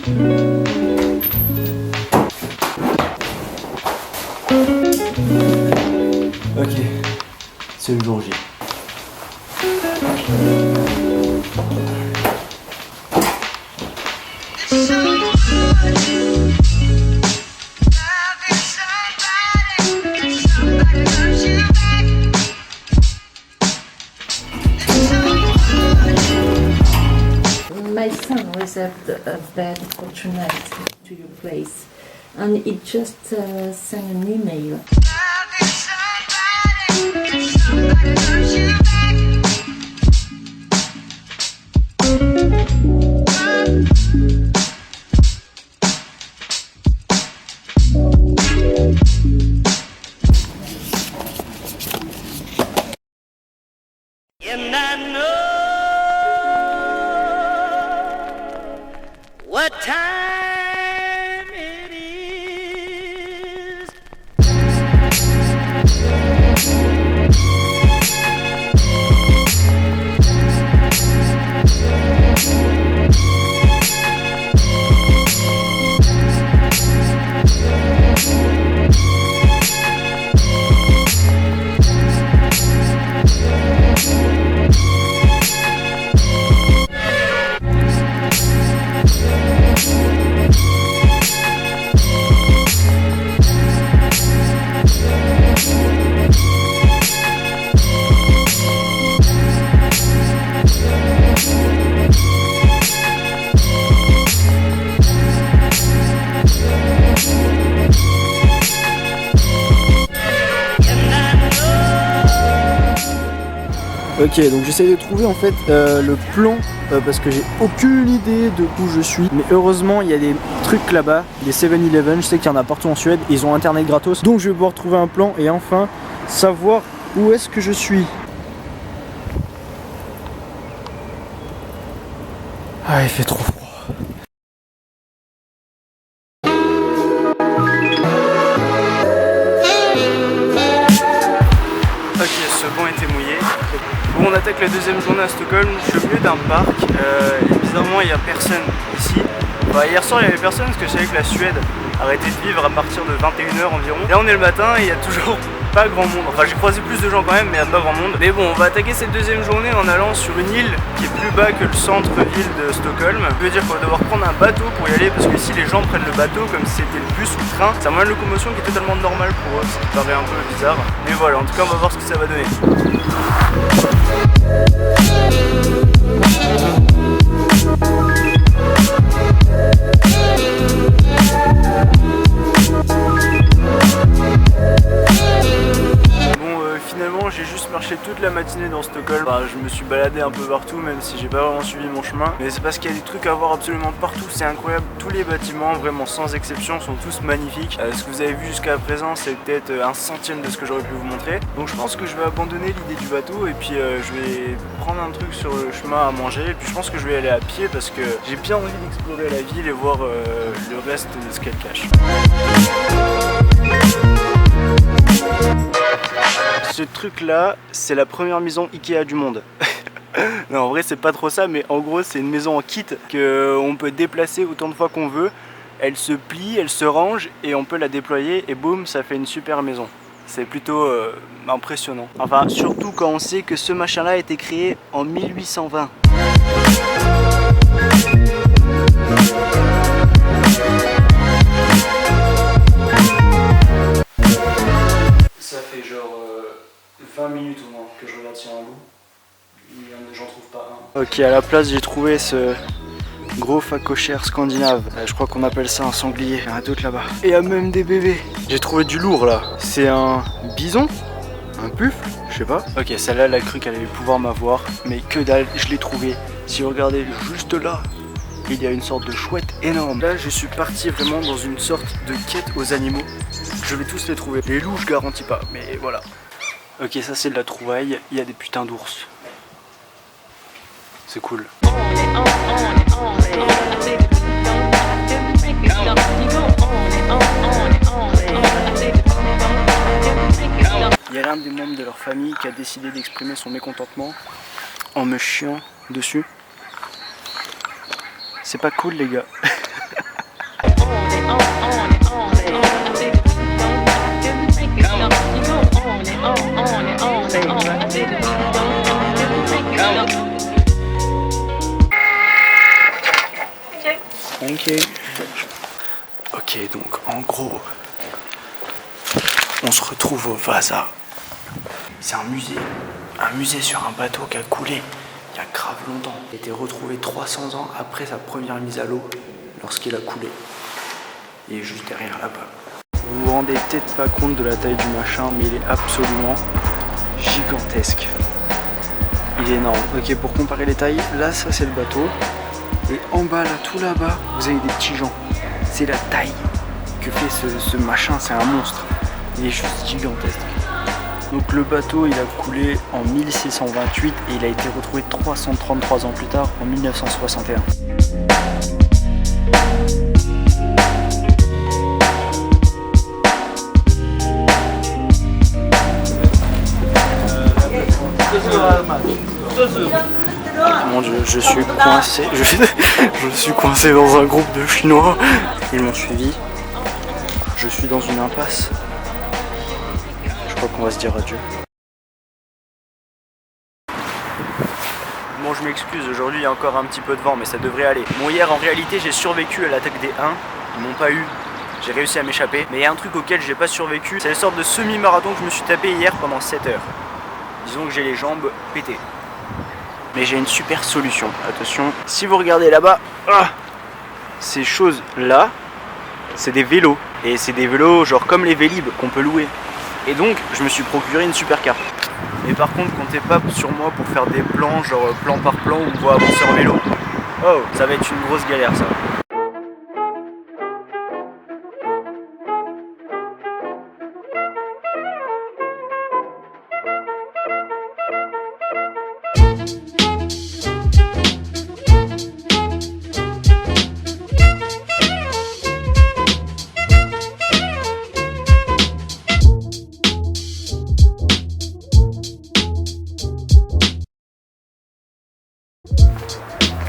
Ok, c'est le jour J. My son reserved a bed for tonight to your place, and he just sent an email. And I know what time it is. Ok, donc j'essaie de trouver en fait le plan parce que j'ai aucune idée de où je suis. Mais heureusement, il y a des trucs là-bas, des 7-Eleven, je sais qu'il y en a partout en Suède, ils ont internet gratos. Donc je vais pouvoir trouver un plan et enfin savoir où est-ce que je suis. Ah, il fait trop froid. Ok, ce banc était mouillé. Bon, on attaque la deuxième journée à Stockholm. Je suis au milieu d'un parc et bizarrement il n'y a personne ici. Bah, hier soir il n'y avait personne parce que je savais que la Suède arrêtait de vivre à partir de 21 h environ. Là on est le matin et il n'y a toujours pas grand monde. Enfin j'ai croisé plus de gens quand même mais il n'y a pas grand monde. Mais bon, on va attaquer cette deuxième journée en allant sur une île qui est plus bas que le centre-ville de Stockholm. Ça veut dire qu'on va devoir prendre un bateau pour y aller parce que ici les gens prennent le bateau comme si c'était le bus ou le train. C'est un moyen de locomotion qui est totalement normal pour eux, ce qui paraît un peu bizarre. Mais voilà, en tout cas on va voir ce que ça va donner. Finalement j'ai juste marché toute la matinée dans Stockholm. Enfin, je me suis baladé un peu partout même si j'ai pas vraiment suivi mon chemin. Mais c'est parce qu'il y a des trucs à voir absolument partout, c'est incroyable. Tous les bâtiments, vraiment sans exception, sont tous magnifiques. Ce que vous avez vu jusqu'à présent c'est peut-être un centième de ce que j'aurais pu vous montrer. Donc je pense que je vais abandonner l'idée du bateau et puis je vais prendre un truc sur le chemin à manger. Et puis je pense que je vais aller à pied parce que j'ai bien envie d'explorer la ville et voir le reste de ce qu'elle cache. Ce truc là, c'est la première maison Ikea du monde. Non, en vrai c'est pas trop ça, mais en gros c'est une maison en kit qu'on peut déplacer autant de fois qu'on veut. Elle se plie, elle se range et on peut la déployer et boum, ça fait une super maison. C'est plutôt impressionnant. Enfin, surtout quand on sait que ce machin là a été créé en 1820. Ça fait genre 20 minutes au moins que je regarde sur un loup. J'en trouve pas un. Ok, à la place j'ai trouvé ce gros phacochère scandinave. Je crois qu'on appelle ça un sanglier. Il y en a d'autres là-bas. Et il y a même des bébés. J'ai trouvé du lourd là. C'est un bison? Un buffle? Je sais pas. Ok, celle-là, elle a cru qu'elle allait pouvoir m'avoir. Mais que dalle, je l'ai trouvé. Si vous regardez juste là, il y a une sorte de chouette énorme. Là, je suis parti vraiment dans une sorte de quête aux animaux. Je vais tous les trouver. Les loups, je garantis pas, mais voilà. Ok, ça c'est de la trouvaille. Il y a des putains d'ours. C'est cool. Il y a l'un des membres de leur famille qui a décidé d'exprimer son mécontentement en me chiant dessus. C'est pas cool les gars. Thank you. Ok, donc en gros, on se retrouve au Vasa. C'est un musée sur un bateau qui a coulé il y a grave longtemps. Il a été retrouvé 300 ans après sa première mise à l'eau, lorsqu'il a coulé. Il est juste derrière là-bas. Vous vous rendez peut-être pas compte de la taille du machin, mais il est absolument gigantesque. Il est énorme. Ok, pour comparer les tailles, là ça c'est le bateau. Et en bas, là, tout là-bas, vous avez des petits gens. C'est la taille que fait ce machin, c'est un monstre. Il est juste gigantesque. Donc le bateau, il a coulé en 1628 et il a été retrouvé 333 ans plus tard, en 1961. Mon Dieu, je suis coincé. Je suis coincé dans un groupe de Chinois. Ils m'ont suivi. Je suis dans une impasse. Je crois qu'on va se dire adieu. Bon, je m'excuse, aujourd'hui il y a encore un petit peu de vent, mais ça devrait aller. Bon, hier en réalité j'ai survécu à l'attaque des Huns. Ils m'ont pas eu. J'ai réussi à m'échapper. Mais il y a un truc auquel j'ai pas survécu. C'est la sorte de semi-marathon que je me suis tapé hier pendant 7 heures. Disons que j'ai les jambes pétées. Mais j'ai une super solution. Attention, si vous regardez là-bas, ces choses-là, c'est des vélos. Et c'est des vélos genre comme les Vélib qu'on peut louer. Et donc, je me suis procuré une super carte. Mais par contre, comptez pas sur moi pour faire des plans, genre plan par plan où on va avancer en vélo. Oh, ça va être une grosse galère ça.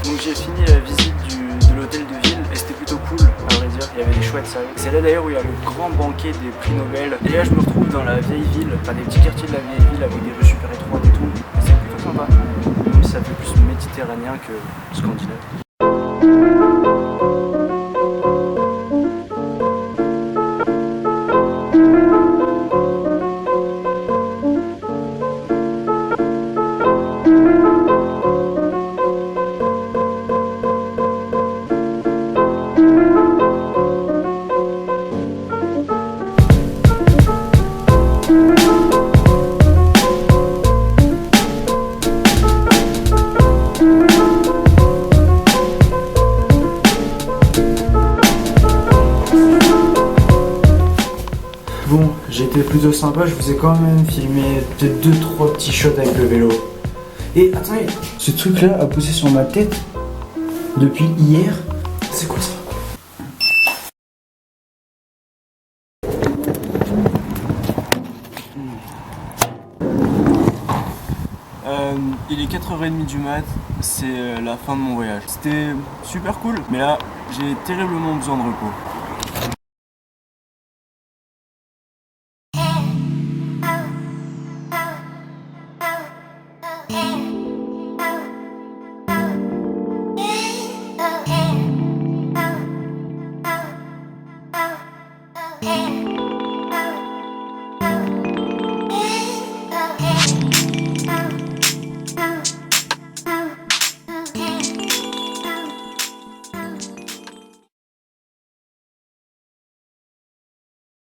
Donc j'ai fini la visite de l'hôtel de ville et c'était plutôt cool, à vrai dire, il y avait des chouettes salles. C'est là d'ailleurs où il y a le grand banquet des prix Nobel. Et là je me retrouve dans la vieille ville, enfin des petits quartiers de la vieille ville avec des rues super étroites et tout. Et c'est plutôt sympa, même si ça fait plus méditerranéen que scandinave. Bon, j'ai été plutôt sympa, je vous ai quand même filmé peut-être 2-3 petits shots avec le vélo. Et attendez, ce truc là a posé sur ma tête depuis hier. C'est quoi ça? Il est 4h30 du mat, c'est la fin de mon voyage. C'était super cool, mais là j'ai terriblement besoin de repos. Yeah.